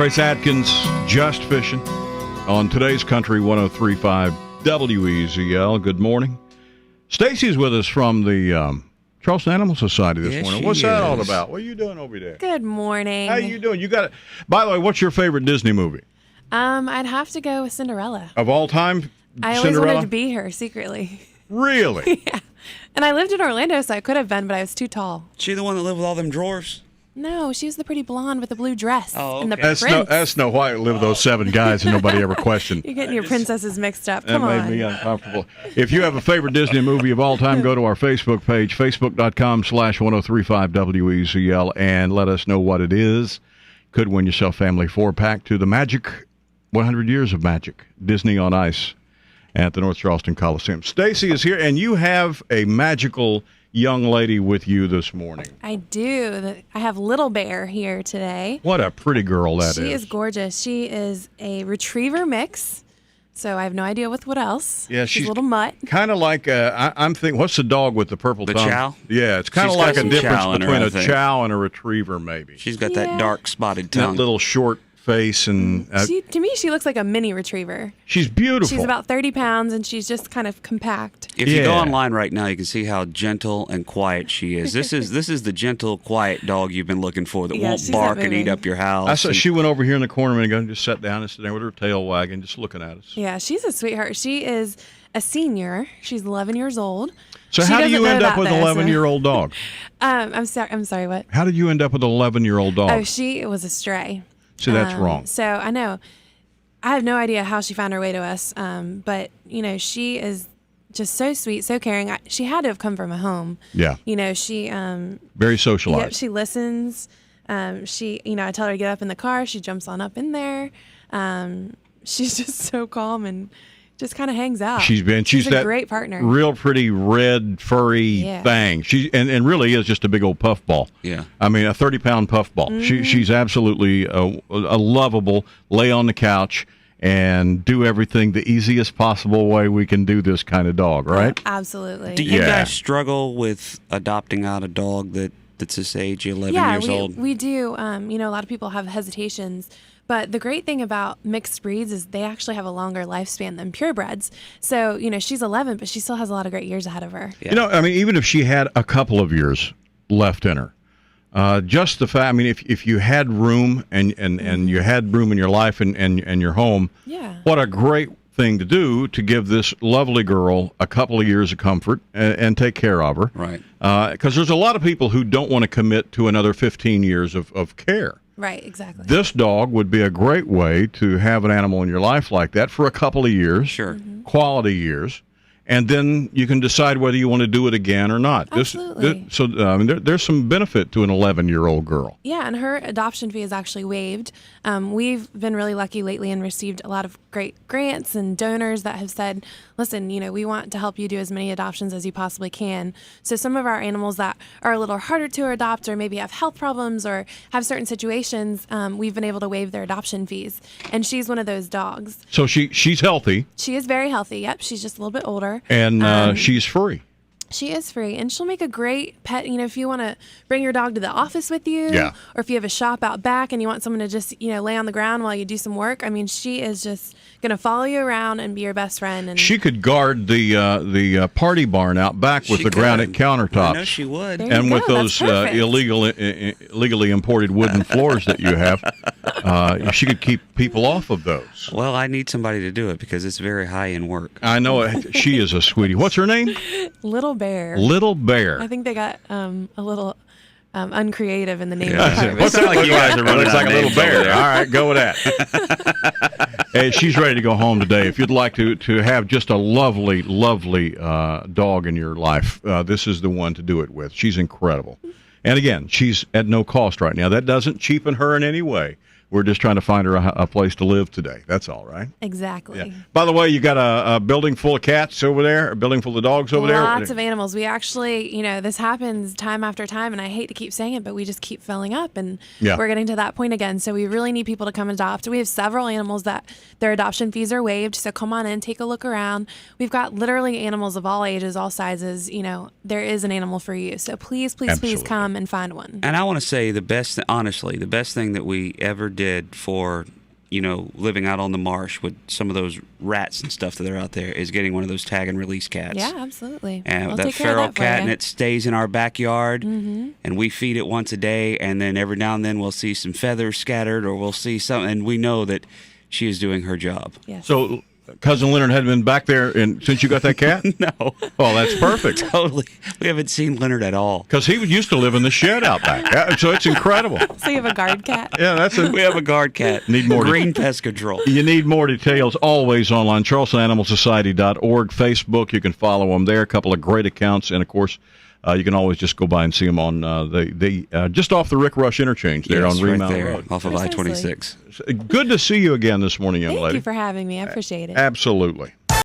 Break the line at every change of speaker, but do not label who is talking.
Trace Adkins, Just Fishing, on today's Country 103.5 WEZL. Good morning. Stacy's with us from the Charleston Animal Society this morning. What's that all about? What are you doing over there?
Good morning.
How you doing? You got it. By the way, what's your favorite Disney movie?
I'd have to go with Cinderella.
Of all time,
I always wanted to be her secretly.
Really?
Yeah. And I lived in Orlando, so I could have been, but I was too tall.
She the one that lived with all them drawers?
No, she was the pretty blonde with the blue dress.
Oh, okay.
And the
That's
prince.
Snow White lived with those 7 guys and nobody ever questioned.
You're getting your princesses mixed up.
That
Come
made
on.
me uncomfortable. If you have a favorite Disney movie of all time, go to our Facebook page, facebook.com/1035WEZL, and let us know what it is. Could win yourself family 4-pack to the Magic 100 Years of Magic, Disney on Ice at the North Charleston Coliseum. Stacy is here, and you have a magical young lady with you this morning.
I do. I have Little Bear here today.
What a pretty girl that is.
She is gorgeous. She is a retriever mix, so I have no idea with what else.
Yeah,
she's a little mutt.
Kind of like, I'm thinking, what's the dog with the purple
The
tongue?
chow?
Yeah, it's kind of
She's
like
got
a
some
difference
chow in her,
between
I
a
think.
chow and a retriever, maybe.
She's got
Yeah.
that dark spotted
That
tongue.
little short face, and
To me, she looks like a mini retriever.
she's beautiful.
She's about 30 pounds, and she's just kind of compact.
If you go
Yeah.
online right now, you can see how gentle and quiet she is. This is the gentle, quiet dog you've been looking for that
Yeah,
won't
she's
bark
not
and eat
moving.
up your house.
I saw
and-
she went over here in the corner a minute ago and just sat down and sat there with her tail wagging, just looking at us.
Yeah, she's a sweetheart. She is a senior. She's 11 years old.
So
She
how do
doesn't
you
know
end up
that,
with an
though, so-
11-year-old dog?
I'm sorry, what?
How did you end up with an 11-year-old dog?
Oh, she was a stray.
See, that's wrong.
So I know. I have no idea how she found her way to us, but, she is just so sweet, so caring. She had to have come from a home.
Yeah.
She...
Very socialized.
Yep, she listens. I tell her to get up in the car. She jumps on up in there. She's just so calm and just kind of hangs out.
She's
a
that
great partner.
Real pretty red furry thing. She and really is just a big old puffball.
Yeah.
I mean, a 30-pound puffball. She's absolutely a lovable. Lay on the couch and do everything the easiest possible way we can do this kind of dog, right?
Absolutely.
Do you
Yeah.
guys struggle with adopting out a dog that's this age, 11 years old?
We do. A lot of people have hesitations. But the great thing about mixed breeds is they actually have a longer lifespan than purebreds. So, she's 11, but she still has a lot of great years ahead of her.
Yeah.
Even if she had a couple of years left in her, just the fact, if you had room and you had room in your life and your home,
Yeah.
what a great thing to do to give this lovely girl a couple of years of comfort and take care of her.
Right.
Because there's a lot of people who don't want to commit to another 15 years of care.
Right, exactly.
This dog would be a great way to have an animal in your life like that for a couple of years.
Sure.
Quality years. And then you can decide whether you want to do it again or not.
Absolutely.
There's some benefit to an 11-year-old girl.
Yeah, and her adoption fee is actually waived. We've been really lucky lately and received a lot of great grants and donors that have said, listen, we want to help you do as many adoptions as you possibly can. So some of our animals that are a little harder to adopt or maybe have health problems or have certain situations, we've been able to waive their adoption fees. And she's one of those dogs.
So she's healthy
She is very healthy. Yep, she's just a little bit older.
and she's free.
She is free, and she'll make a great pet. If you want to bring your dog to the office with you,
Yeah.
or if you have a shop out back and you want someone to just, lay on the ground while you do some work. She is just going to follow you around and be your best friend. And
She could guard the party barn out back with
She
the granite
could.
countertops.
I know she would.
There you
And with
go,
those
that's perfect.
illegally imported wooden floors that you have, she could keep people off of those.
Well, I need somebody to do it because it's very high-end work.
I know it. She is a sweetie. What's her name?
Little Bear.
Little Bear.
I think they got a little uncreative in the name
Yeah.
department.
What's that look
you guys
like?
are
It
running
looks
out
like
of
a little
names over
bear.
there.
All right, go with that. Hey, she's ready to go home today. If you'd like to have just a lovely, lovely dog in your life, this is the one to do it with. She's incredible. And again, she's at no cost right now. That doesn't cheapen her in any way. We're just trying to find her a place to live today. That's all, right?
Exactly.
Yeah. By the way, you got a building full of cats over there, a building full of dogs over there?
Lots of animals. We actually, this happens time after time, and I hate to keep saying it, but we just keep filling up, and
Yeah.
we're getting to that point again. So we really need people to come adopt. We have several animals that their adoption fees are waived, so come on in, take a look around. We've got literally animals of all ages, all sizes. There is an animal for you. So please, please,
Absolutely.
please come and find one.
And I want to say honestly, the best thing that we ever did did for, living out on the marsh with some of those rats and stuff that are out there is getting one of those tag and release cats.
Yeah, absolutely.
And
We'll
that
take care of
feral
that for
cat,
you.
and it stays in our backyard, and we feed it once a day, and then every now and then we'll see some feathers scattered, or we'll see something, and we know that she is doing her job.
Yes.
So Cousin Leonard hadn't been back there since you got that cat?
No,
Oh, that's perfect.
totally. We haven't seen Leonard at all.
Because he used to live in the shed out back. Yeah, so it's incredible.
So you have a guard cat?
Yeah,
We have a guard cat.
Need more
Green pest control.
You need more details, always online, charlestonanimalsociety.org, Facebook. You can follow them there. A couple of great accounts. And, of course, you can always just go by and see them on just off the Rick Rush interchange there
Yes,
on
right
Remount
there,
Road.
off of
Precisely.
I-26.
Good to see you again this morning, young
Thank
lady.
you for having me. I appreciate it.
Absolutely.